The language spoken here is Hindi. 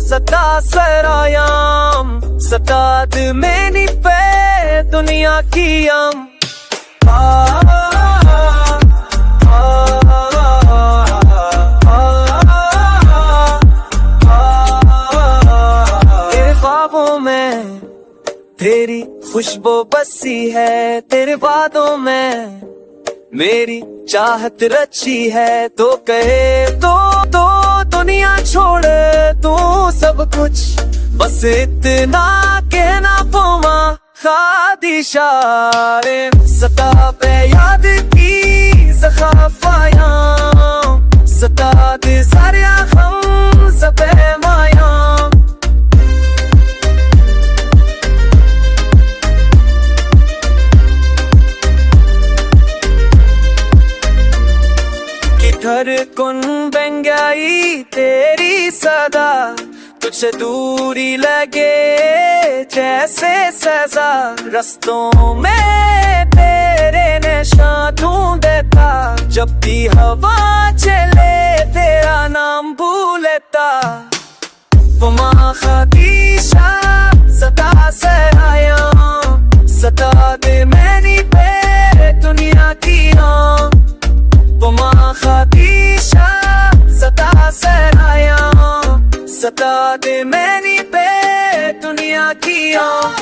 सदा सरायाम सताद मैंने पे दुनिया की आम तेरे ख्वाबों में तेरी खुशबू बसी है, तेरे वादों में मेरी चाहत रची है। तो कहे तो दुनिया छोड़े तू सब कुछ, बस इतना कहना पोमा खादिशारे सता पे याद की ज़ख़ाफ़ायां सता दे सारे हम सबे मायां किधर कुन बन गई तेरी सदा, तुझसे दूरी लगे जैसे सजा। रस्तों में तेरे नशा ढूंढता, जब भी हवा चले तेरा नाम भूलता। वमा खादिशा सदा सरायां सता दे मैंने पे दुनिया की आम। वमा खादिशा सदा सरायां सता दे मैंने पे दुनिया की आम।